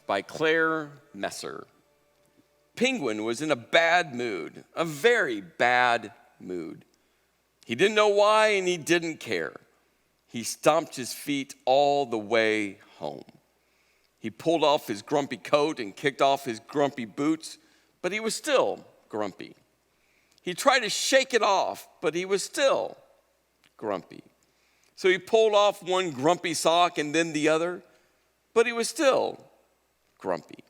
By Claire Messer. Penguin was in a bad mood, a very bad mood. He didn't know why and he didn't care. He stomped his feet all the way home. He pulled off his grumpy coat and kicked off his grumpy boots, but he was still grumpy. He tried to shake it off, but he was still grumpy. So he pulled off one grumpy sock and then the other, but he was still grumpy.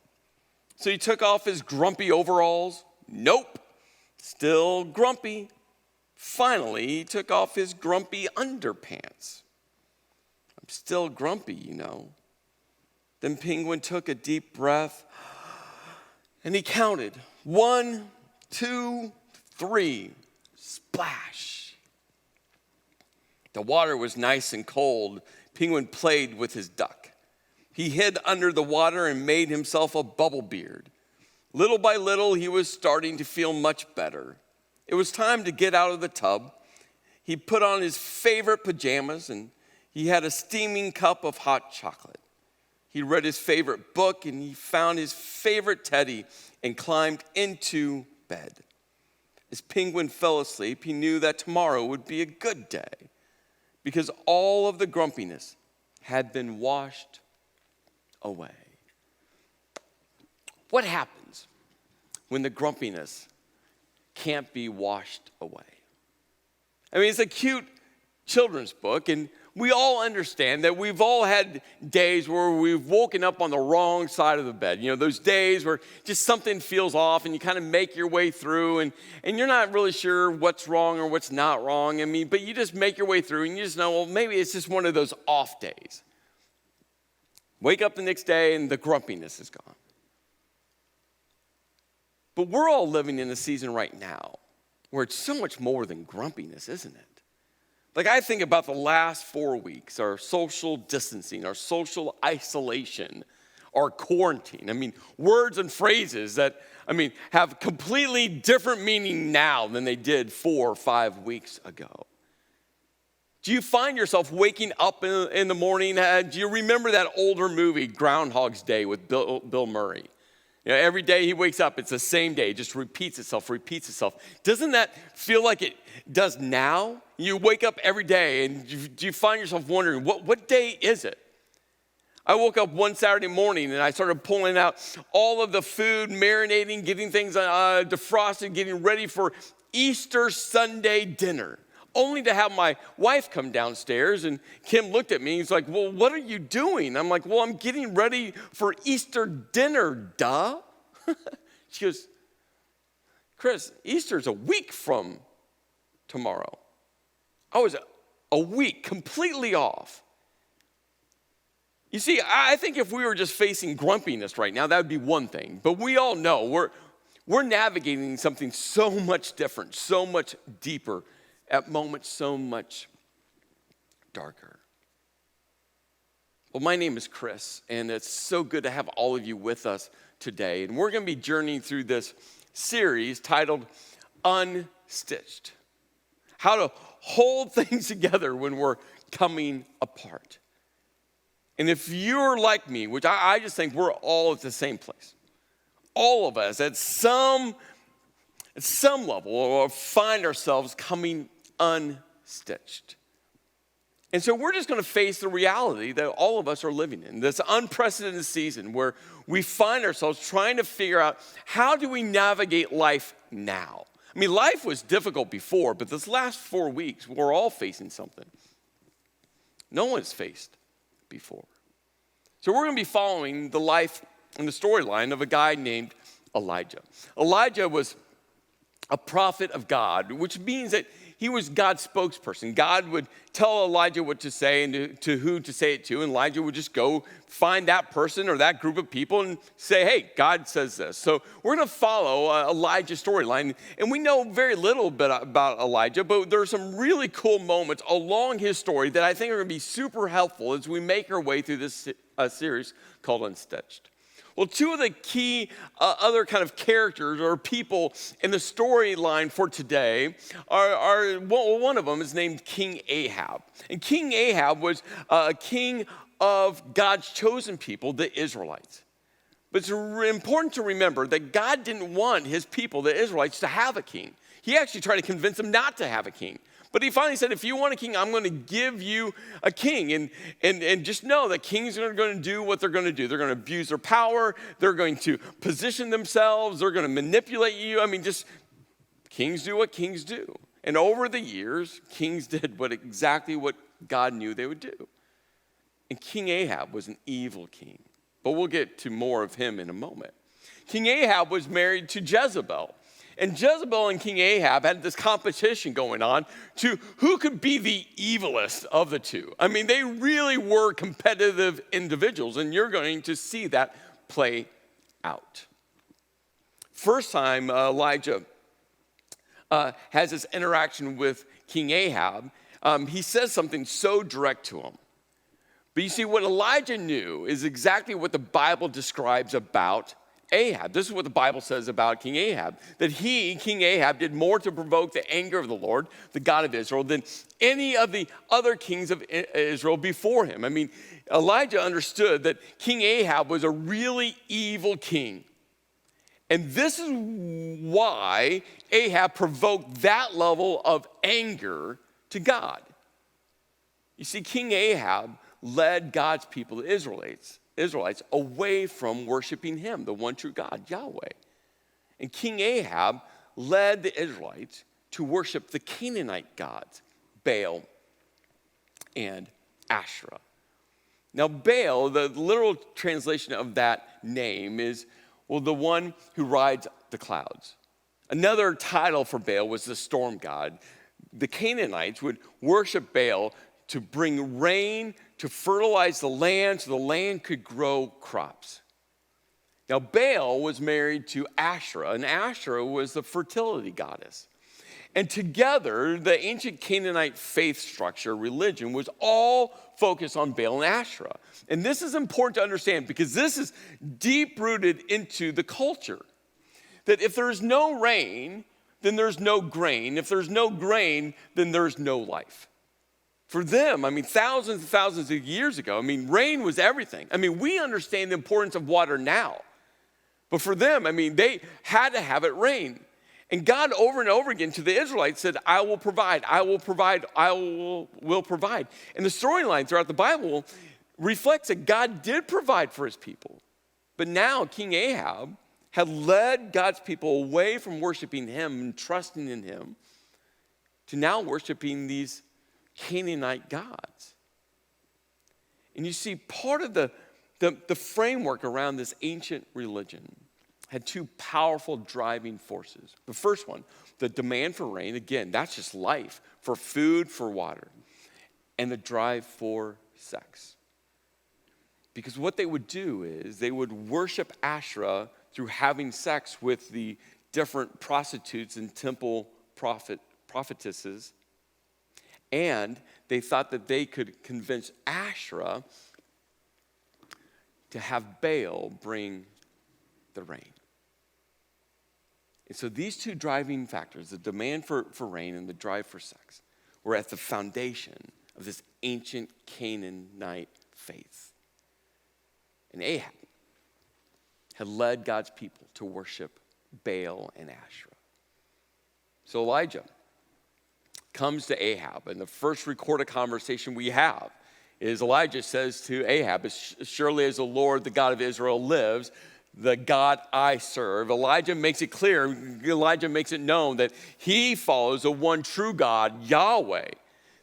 So he took off his grumpy overalls. Nope, still grumpy. Finally, he took off his grumpy underpants. I'm still grumpy, you know. Then Penguin took a deep breath and he counted. 1, 2, 3, splash. The water was nice and cold. Penguin played with his duck. He hid under the water and made himself a bubble beard. Little by little, he was starting to feel much better. It was time to get out of the tub. He put on his favorite pajamas and he had a steaming cup of hot chocolate. He read his favorite book and he found his favorite teddy and climbed into bed. As Penguin fell asleep, he knew that tomorrow would be a good day because all of the grumpiness had been washed away. What happens when the grumpiness can't be washed away? I mean, it's a cute children's book, and we all understand that we've all had days where we've woken up on the wrong side of the bed. You know, those days where just something feels off and you kind of make your way through and you're not really sure what's wrong or what's not wrong. I mean, but you just make your way through and you just know, well, maybe it's just one of those off days. Wake up the next day and the grumpiness is gone. But we're all living in a season right now where it's so much more than grumpiness, isn't it? Like I think about the last 4 weeks, our social distancing, our social isolation, our quarantine. I mean, words and phrases that, have completely different meaning now than they did 4 or 5 weeks ago. Do you find yourself waking up in the morning? Do you remember that older movie, Groundhog's Day with Bill Murray? You know, every day he wakes up, it's the same day, it just repeats itself. Doesn't that feel like it does now? You wake up every day and do you find yourself wondering, what day is it? I woke up one Saturday morning and I started pulling out all of the food, marinating, getting things defrosted, getting ready for Easter Sunday dinner. Only to have my wife come downstairs, and Kim looked at me, he's like, well, what are you doing? I'm like, well, I'm getting ready for Easter dinner, duh. She goes, Chris, Easter's a week from tomorrow. I was a week completely off. You see, I think if we were just facing grumpiness right now, that would be one thing. But we all know we're navigating something so much different, so much deeper, at moments so much darker. Well, my name is Chris, and it's so good to have all of you with us today. And we're going to be journeying through this series titled Unstitched. How to hold things together when we're coming apart. And if you're like me, which I just think we're all at the same place, all of us at some level find ourselves coming unstitched. And so we're just going to face the reality that all of us are living in, this unprecedented season where we find ourselves trying to figure out how do we navigate life now? I mean, life was difficult before, but this last 4 weeks, we're all facing something no one's faced before. So we're going to be following the life and the storyline of a guy named Elijah. Elijah was a prophet of God, which means that he was God's spokesperson. God would tell Elijah what to say and to who to say it to, and Elijah would just go find that person or that group of people and say, hey, God says this. So we're going to follow Elijah's storyline, and we know very little bit about Elijah, but there are some really cool moments along his story that I think are going to be super helpful as we make our way through this series called Unstitched. Well, two of the key other kind of characters or people in the storyline for today are one of them is named King Ahab. And King Ahab was a king of God's chosen people, the Israelites. But it's important to remember that God didn't want his people, the Israelites, to have a king. He actually tried to convince them not to have a king. But he finally said, if you want a king, I'm going to give you a king. And just know that kings are going to do what they're going to do. They're going to abuse their power. They're going to position themselves. They're going to manipulate you. I mean, just kings do what kings do. And over the years, kings did exactly what God knew they would do. And King Ahab was an evil king. But we'll get to more of him in a moment. King Ahab was married to Jezebel. And Jezebel and King Ahab had this competition going on to who could be the evilest of the two. I mean, they really were competitive individuals, and you're going to see that play out. First time Elijah has this interaction with King Ahab, he says something so direct to him. But you see, what Elijah knew is exactly what the Bible describes about Ahab. This is what the Bible says about King Ahab, that he, King Ahab, did more to provoke the anger of the Lord, the God of Israel, than any of the other kings of Israel before him. I mean, Elijah understood that King Ahab was a really evil king. And this is why Ahab provoked that level of anger to God. You see, King Ahab led God's people, the Israelites, away from worshiping him, the one true God, Yahweh. And King Ahab led the Israelites to worship the Canaanite gods, Baal and Asherah. Now, Baal, the literal translation of that name is, well, the one who rides the clouds. Another title for Baal was the storm god. The Canaanites would worship Baal to bring rain, to fertilize the land so the land could grow crops. Now, Baal was married to Asherah, and Asherah was the fertility goddess. And together, the ancient Canaanite faith structure, religion, was all focused on Baal and Asherah. And this is important to understand because this is deep-rooted into the culture. That if there's no rain, then there's no grain. If there's no grain, then there's no life. For them, I mean, thousands and thousands of years ago, I mean, rain was everything. I mean, we understand the importance of water now. But for them, I mean, they had to have it rain. And God over and over again to the Israelites said, I will provide, I will provide, I will provide. And the storyline throughout the Bible reflects that God did provide for his people. But now King Ahab had led God's people away from worshiping him and trusting in him to now worshiping these Canaanite gods. And you see, part of the framework around this ancient religion had two powerful driving forces. The first one, the demand for rain, again, that's just life, for food, for water, and the drive for sex. Because what they would do is they would worship Asherah through having sex with the different prostitutes and temple prophetesses. And they thought that they could convince Asherah to have Baal bring the rain. And so these two driving factors, the demand for rain and the drive for sex, were at the foundation of this ancient Canaanite faith. And Ahab had led God's people to worship Baal and Asherah. So Elijah comes to Ahab, and the first recorded conversation we have is Elijah says to Ahab, as surely as the Lord, the God of Israel lives, the God I serve. Elijah makes it clear, Elijah makes it known that he follows the one true God, Yahweh,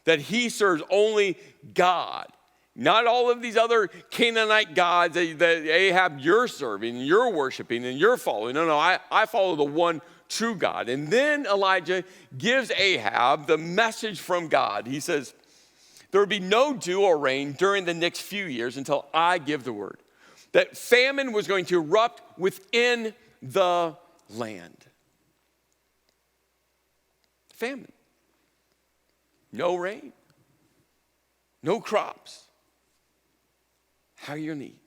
that he serves only God. Not all of these other Canaanite gods that Ahab you're serving, you're worshiping, and you're following. No, I follow the one true God. And then Elijah gives Ahab the message from God. He says, there will be no dew or rain during the next few years until I give the word. That famine was going to erupt within the land. Famine. No rain. No crops. How you need.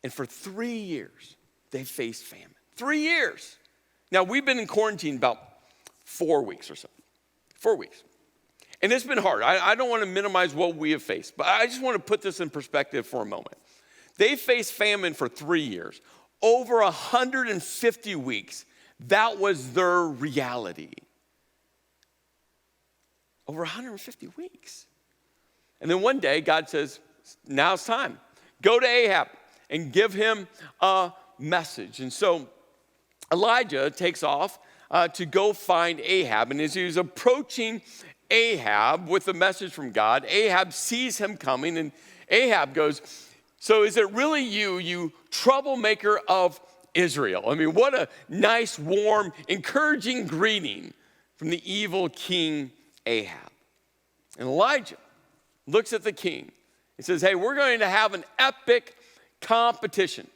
And for 3 years, they faced famine. 3 years. Now, we've been in quarantine about 4 weeks or so. 4 weeks. And it's been hard. I don't want to minimize what we have faced, but I just want to put this in perspective for a moment. They faced famine for 3 years. over 150 weeks, that was their reality. Over 150 weeks. And then one day, God says, now it's time. Go to Ahab and give him a message. And so Elijah takes off to go find Ahab. And as he was approaching Ahab with a message from God, Ahab sees him coming. And Ahab goes, so is it really you, you troublemaker of Israel? I mean, what a nice, warm, encouraging greeting from the evil king Ahab. And Elijah looks at the king and says, hey, we're going to have an epic competition.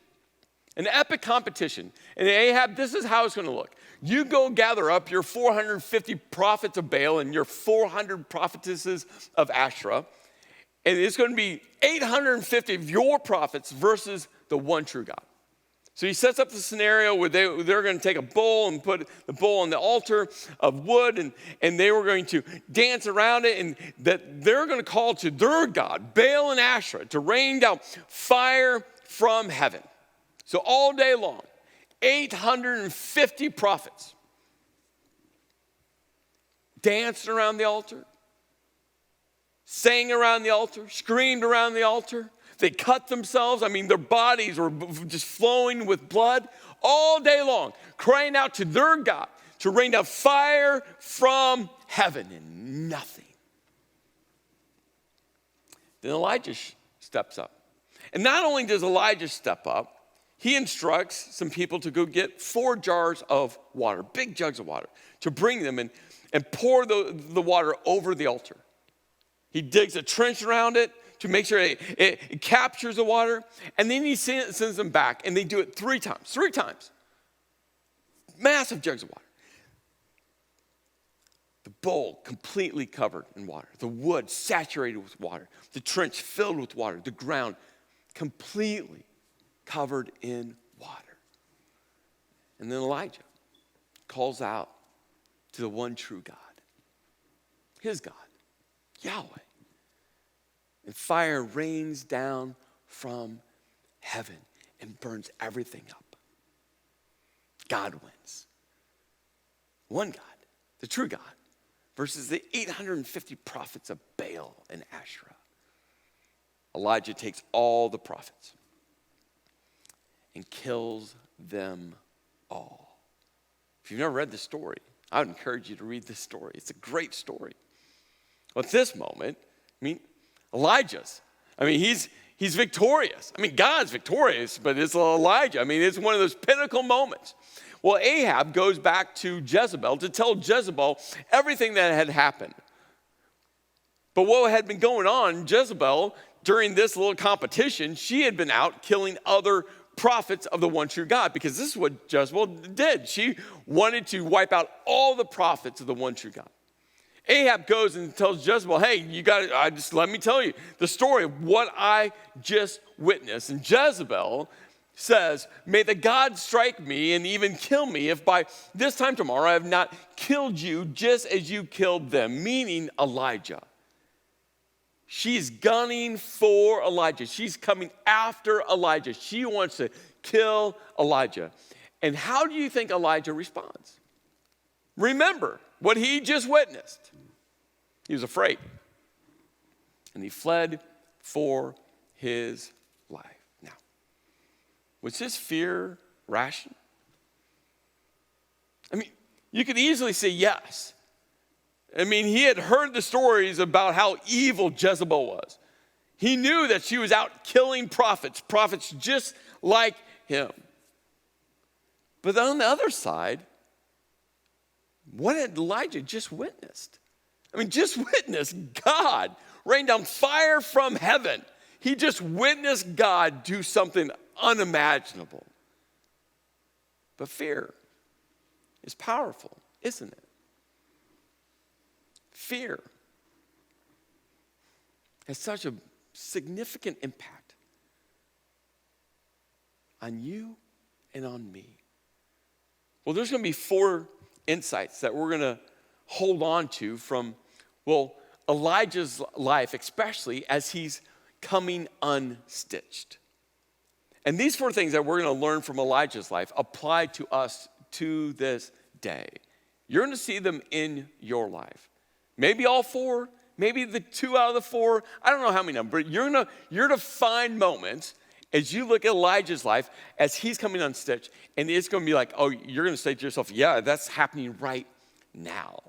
An epic competition. And Ahab, this is how it's going to look. You go gather up your 450 prophets of Baal and your 400 prophetesses of Asherah. And it's going to be 850 of your prophets versus the one true God. So he sets up the scenario where they're going to take a bull and put the bull on the altar of wood, and they were going to dance around it, and that they're going to call to their God, Baal and Asherah, to rain down fire from heaven. So all day long, 850 prophets danced around the altar, sang around the altar, screamed around the altar. They cut themselves. I mean, their bodies were just flowing with blood all day long, crying out to their God to rain down fire from heaven, and nothing. Then Elijah steps up. And not only does Elijah step up, he instructs some people to go get 4 jars of water, big jugs of water, to bring them and pour the water over the altar. He digs a trench around it to make sure it captures the water, and then he sends them back, and they do it 3 times. 3 times. Massive jugs of water. The bowl completely covered in water. The wood saturated with water. The trench filled with water. The ground completely covered in water. And then Elijah calls out to the one true God, his God, Yahweh. And fire rains down from heaven and burns everything up. God wins. One God, the true God, versus the 850 prophets of Baal and Asherah. Elijah takes all the prophets and kills them all. If you've never read the story, I would encourage you to read this story. It's a great story. Well, at this moment, Elijah's. He's victorious. God's victorious, but it's Elijah. It's one of those pinnacle moments. Well, Ahab goes back to Jezebel to tell Jezebel everything that had happened. But what had been going on, Jezebel, during this little competition, she had been out killing other prophets of the one true God, because this is what Jezebel did. She wanted to wipe out all the prophets of the one true God. Ahab goes and tells Jezebel, hey, let me tell you the story of what I just witnessed. And Jezebel says, may the God strike me and even kill me if by this time tomorrow I have not killed you just as you killed them, meaning Elijah. She's gunning for Elijah. She's coming after Elijah. She wants to kill Elijah. And how do you think Elijah responds? Remember what he just witnessed. He was afraid. And he fled for his life. Now, was his fear rational? You could easily say yes. He had heard the stories about how evil Jezebel was. He knew that she was out killing prophets just like him. But on the other side, what had Elijah just witnessed? Just witnessed God rain down fire from heaven. He just witnessed God do something unimaginable. But fear is powerful, isn't it? Fear has such a significant impact on you and on me. Well, there's going to be 4 insights that we're going to hold on to from, Elijah's life, especially as he's coming unstitched. And these 4 things that we're going to learn from Elijah's life apply to us to this day. You're going to see them in your life. Maybe all 4, maybe the 2 out of the 4. I don't know how many numbers, but you're going to find moments as you look at Elijah's life as he's coming unstitched, and it's going to be like, oh, you're going to say to yourself, yeah, that's happening right now.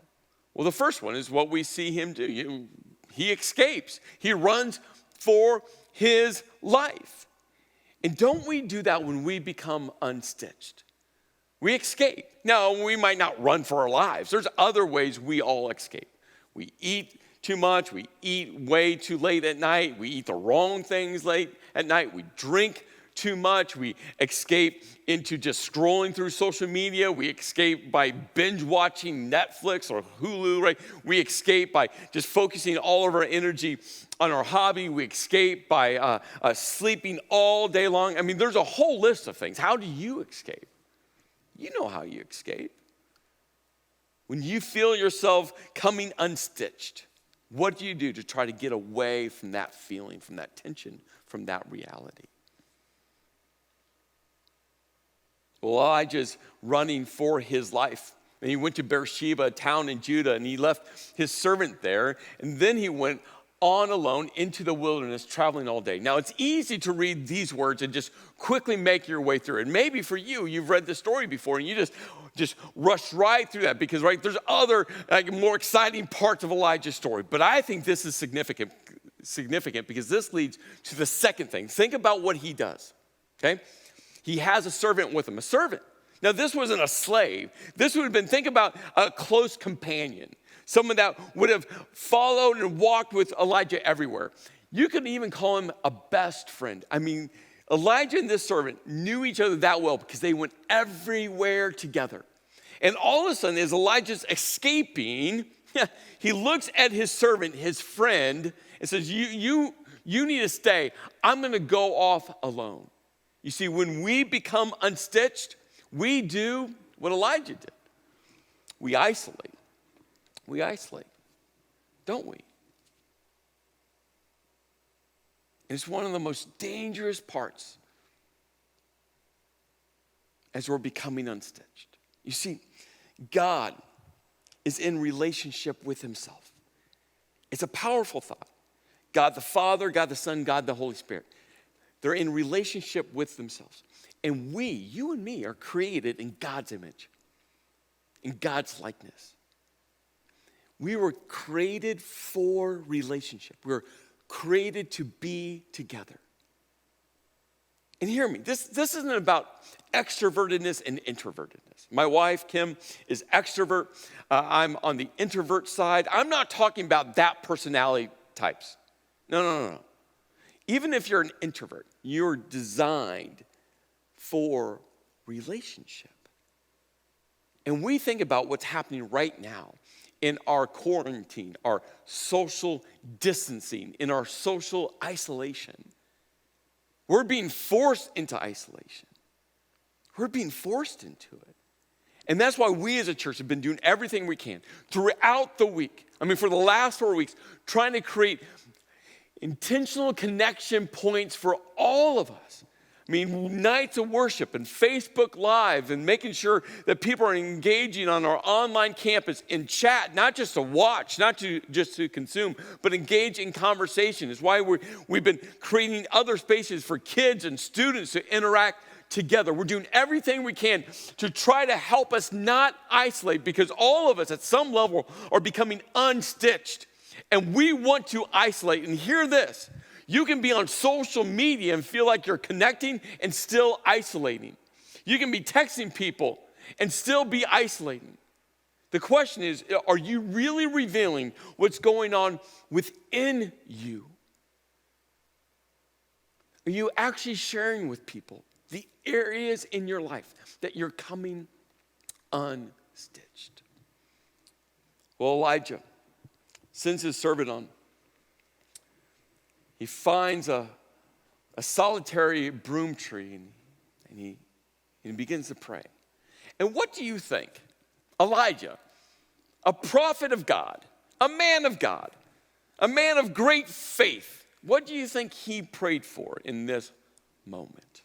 Well, the first one is what we see him do. He escapes. He runs for his life. And don't we do that when we become unstitched? We escape. Now, we might not run for our lives. There's other ways we all escape. We eat too much. We eat way too late at night. We eat the wrong things late at night. We drink too much. We escape into just scrolling through social media. We escape by binge watching Netflix or Hulu, right? We escape by just focusing all of our energy on our hobby. We escape by sleeping all day long. I mean, there's a whole list of things. How do you escape? You know how you escape. When you feel yourself coming unstitched, what do you do to try to get away from that feeling, from that tension, from that reality? Well, Elijah's running for his life. And he went to Beersheba, a town in Judah, and he left his servant there. And then he went on alone into the wilderness, traveling all day. Now, it's easy to read these words and just quickly make your way through it. Maybe for you, you've read the story before, and you just rush right through that because, right, there's other more exciting parts of Elijah's story. But I think this is significant because this leads to the second thing. Think about what he does, okay? He has a servant with him, a servant. Now, this wasn't a slave. This would have been, think about a close companion, someone that would have followed and walked with Elijah everywhere. You could even call him a best friend. I mean, Elijah and this servant knew each other that well because they went everywhere together. And all of a sudden, as Elijah's escaping, he looks at his servant, his friend, and says, you need to stay. I'm going to go off alone. You see, when we become unstitched, we do what Elijah did. We isolate. We isolate, don't we? It's one of the most dangerous parts as we're becoming unstitched. You see, God is in relationship with himself. It's a powerful thought. God the Father, God the Son, God the Holy Spirit. They're in relationship with themselves. And we, you and me, are created in God's image, in God's likeness. We were created for relationship. We were created to be together. And hear me, this isn't about extrovertedness and introvertedness. My wife, Kim, is extrovert. I'm on the introvert side. I'm not talking about that personality types. No. Even if you're an introvert, you're designed for relationship. And we think about what's happening right now in our quarantine, our social distancing, in our social isolation. We're being forced into isolation. We're being forced into it. And that's why we as a church have been doing everything we can throughout the week. I mean, for the last 4 weeks, trying to create intentional connection points for all of us. I mean, nights of worship and Facebook Live and making sure that people are engaging on our online campus in chat, not just to watch, not just to consume, but engage in conversation. It's why we've been creating other spaces for kids and students to interact together. We're doing everything we can to try to help us not isolate because all of us at some level are becoming unstitched. And we want to isolate. And hear this. You can be on social media and feel like you're connecting and still isolating. You can be texting people and still be isolating. The question is, are you really revealing what's going on within you? Are you actually sharing with people the areas in your life that you're coming unstitched? Well, Elijah sends his servant on. He finds a solitary broom tree and he begins to pray. And what do you think? Elijah, a prophet of God, a man of great faith, what do you think he prayed for in this moment?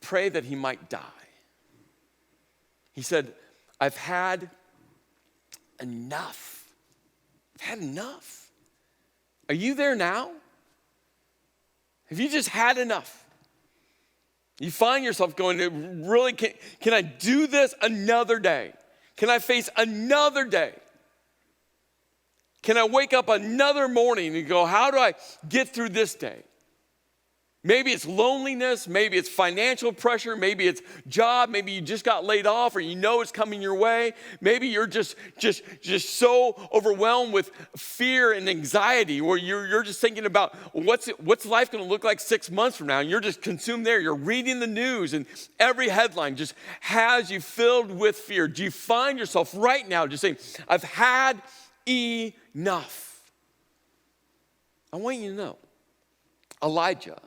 pray that he might die. He said, I've had enough. I've had enough. Are you there now? Have you just had enough? You find yourself going, really, can I do this another day? Can I face another day? Can I wake up another morning and go, how do I get through this day? Maybe it's loneliness, maybe it's financial pressure, maybe it's job, maybe you just got laid off or you know it's coming your way. Maybe you're just so overwhelmed with fear and anxiety where you're just thinking about what's life going to look like 6 months from now, and you're just consumed there. You're reading the news and every headline just has you filled with fear. Do you find yourself right now just saying, I've had enough? I want you to know, Elijah,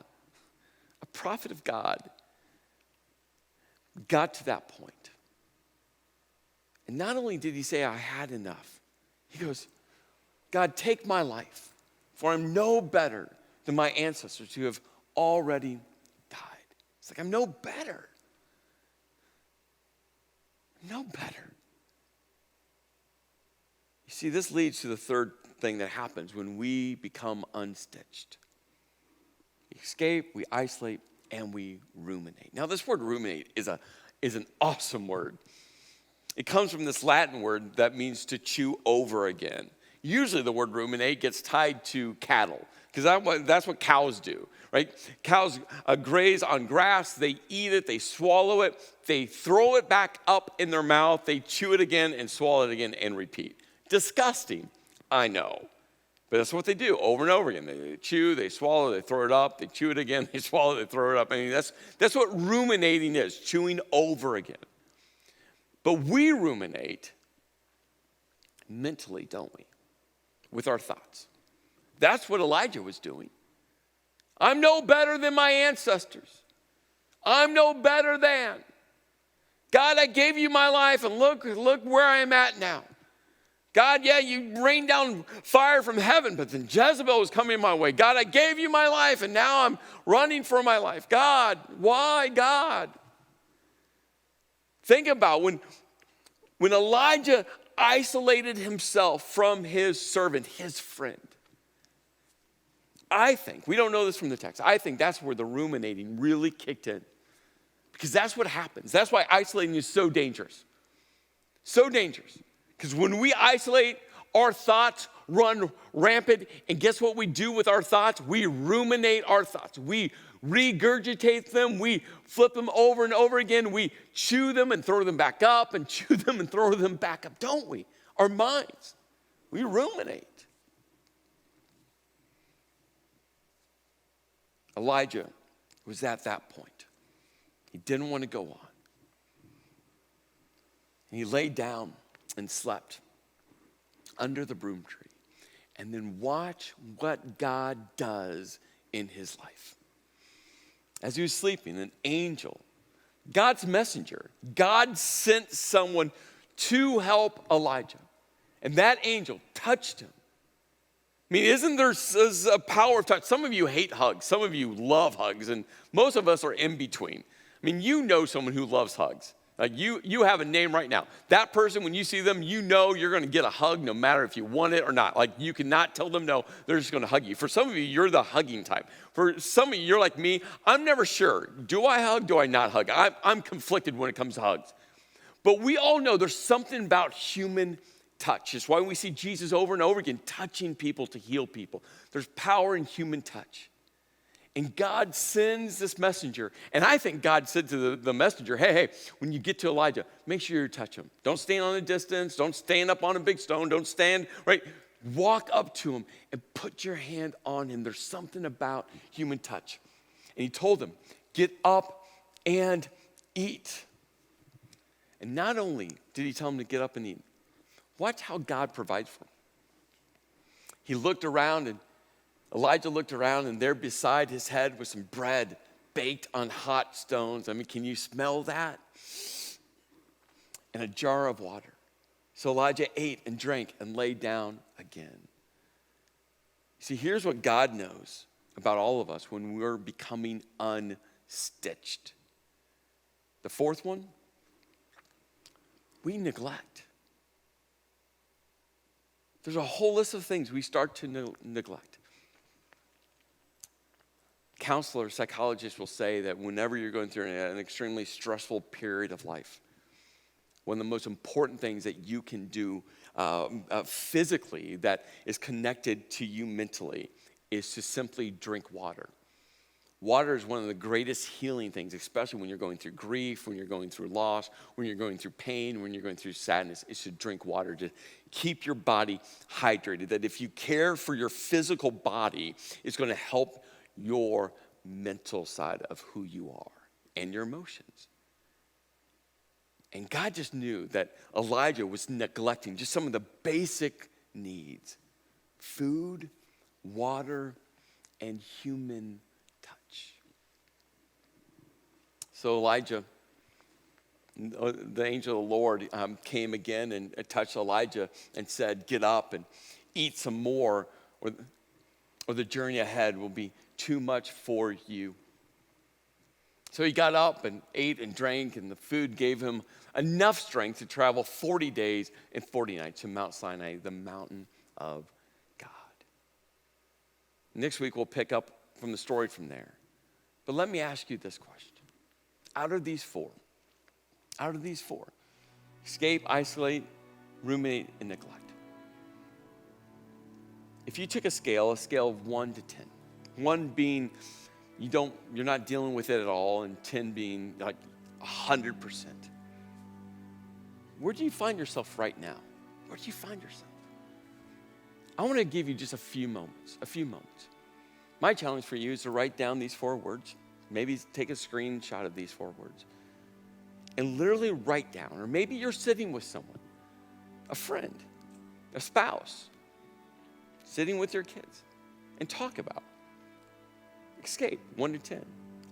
a prophet of God, got to that point. And not only did he say, I had enough, he goes, God, take my life, for I'm no better than my ancestors who have already died. It's like, I'm no better. No better. You see, this leads to the third thing that happens when we become unstitched. We escape, we isolate, and we ruminate. Now, this word ruminate is an awesome word. It comes from this Latin word that means to chew over again. Usually the word ruminate gets tied to cattle, because that's what cows do, right? Cows graze on grass, they eat it, they swallow it, they throw it back up in their mouth, they chew it again and swallow it again and repeat. Disgusting, I know. But that's what they do over and over again. They chew, they swallow, they throw it up, they chew it again, they swallow, they throw it up. I mean, that's what ruminating is, chewing over again. But we ruminate mentally, don't we? With our thoughts. That's what Elijah was doing. I'm no better than my ancestors. I'm no better than. God, I gave you my life, and look where I am at now. God, yeah, you rained down fire from heaven, but then Jezebel was coming my way. God, I gave you my life, and now I'm running for my life. God, why, God? Think about when Elijah isolated himself from his servant, his friend. I think, we don't know this from the text, I think that's where the ruminating really kicked in. Because that's what happens. That's why isolating is so dangerous. So dangerous. Because when we isolate, our thoughts run rampant. And guess what we do with our thoughts? We ruminate our thoughts. We regurgitate them. We flip them over and over again. We chew them and throw them back up and chew them and throw them back up, don't we? Our minds. We ruminate. Elijah was at that point. He didn't want to go on. And he laid down and slept under the broom tree. And then watch what God does in his life. As he was sleeping, an angel, God's messenger, God sent someone to help Elijah. And that angel touched him. I mean, isn't there a power of touch? Some of you hate hugs. Some of you love hugs. And most of us are in between. I mean, you know someone who loves hugs. Like you have a name right now. That person, when you see them, you know you're going to get a hug no matter if you want it or not. Like you cannot tell them no. They're just going to hug you. For some of you, you're the hugging type. For some of you, you're like me. I'm never sure. Do I hug? Do I not hug? I'm conflicted when it comes to hugs. But we all know there's something about human touch. It's why we see Jesus over and over again touching people to heal people. There's power in human touch. And God sends this messenger. And I think God said to the messenger, hey, when you get to Elijah, make sure you touch him. Don't stand on a distance. Don't stand up on a big stone. Don't stand, right? Walk up to him and put your hand on him. There's something about human touch. And he told him, get up and eat. And not only did he tell him to get up and eat, watch how God provides for him. He looked around, and Elijah looked around, and there beside his head was some bread baked on hot stones. I mean, can you smell that? And a jar of water. So Elijah ate and drank and lay down again. See, here's what God knows about all of us when we're becoming unstitched. The fourth one, we neglect. There's a whole list of things we start to neglect. Counselors, psychologists will say that whenever you're going through an extremely stressful period of life, one of the most important things that you can do physically that is connected to you mentally is to simply drink water. Water is one of the greatest healing things, especially when you're going through grief, when you're going through loss, when you're going through pain, when you're going through sadness, is to drink water, to keep your body hydrated. That if you care for your physical body, it's going to help your mental side of who you are and your emotions. And God just knew that Elijah was neglecting just some of the basic needs: food, water, and human touch. So Elijah, the angel of the Lord came again and touched Elijah and said, "Get up and eat some more, or the journey ahead will be too much for you." So he got up and ate and drank, and the food gave him enough strength to travel 40 days and 40 nights to Mount Sinai, the mountain of God. Next week, we'll pick up from the story from there. But let me ask you this question. Out of these four, escape, isolate, ruminate, and neglect. If you took a scale of 1 to 10, 1 being you're not dealing with it at all, and 10 being like 100%. Where do you find yourself right now? Where do you find yourself? I want to give you just a few moments. My challenge for you is to write down these 4 words. Maybe take a screenshot of these 4 words. And literally write down, or maybe you're sitting with someone, a friend, a spouse, sitting with your kids, and talk about escape, 1 to 10.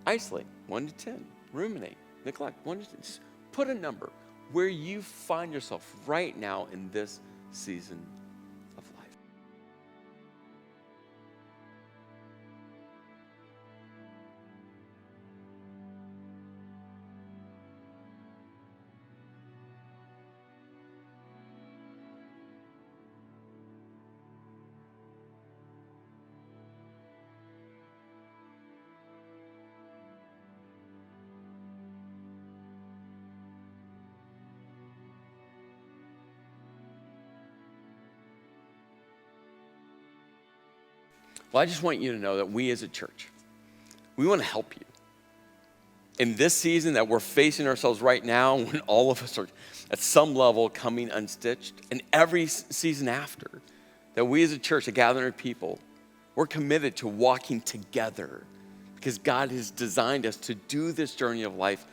Isolate, 1 to 10. Ruminate, neglect, 1 to 10. Just put a number where you find yourself right now in this season of life. Well, I just want you to know that we as a church, we want to help you. In this season that we're facing ourselves right now, when all of us are at some level coming unstitched, and every season after, that we as a church, a gathering of people, we're committed to walking together because God has designed us to do this journey of life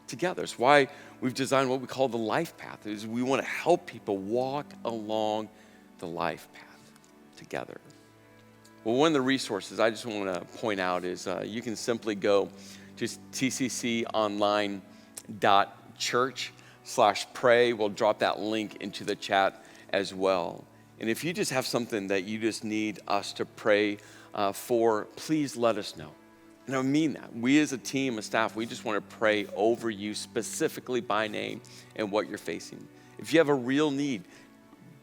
together. It's why we've designed what we call the life path, is we want to help people walk along the life path together. Well, one of the resources I just want to point out is you can simply go to tcconline.church/pray. We'll drop that link into the chat as well. And if you just have something that you just need us to pray for, please let us know. And I mean that. We as a team, a staff, we just want to pray over you specifically by name and what you're facing. If you have a real need,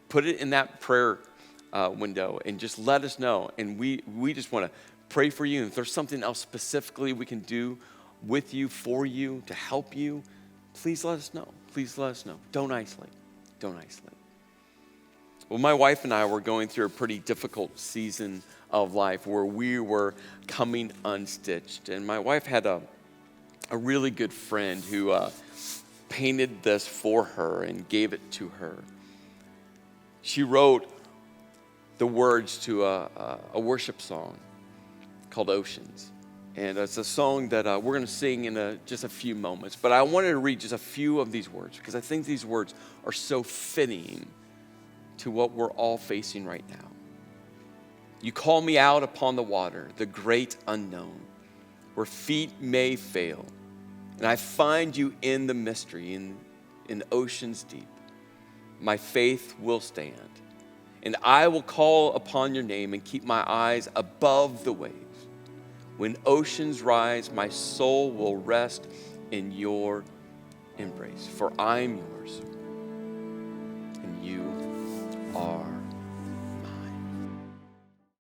put it in that prayer window and just let us know. And we just want to pray for you. And if there's something else specifically we can do with you, for you, to help you, please let us know. Please let us know. Don't isolate. Well, my wife and I were going through a pretty difficult season of life where we were coming unstitched. And my wife had a really good friend who painted this for her and gave it to her. She wrote the words to a worship song called Oceans. And it's a song that we're going to sing in just a few moments. But I wanted to read just a few of these words because I think these words are so fitting to what we're all facing right now. You call me out upon the water, the great unknown, where feet may fail. And I find you in the mystery, in oceans deep. My faith will stand. And I will call upon your name and keep my eyes above the waves. When oceans rise, my soul will rest in your embrace. For I'm yours, and you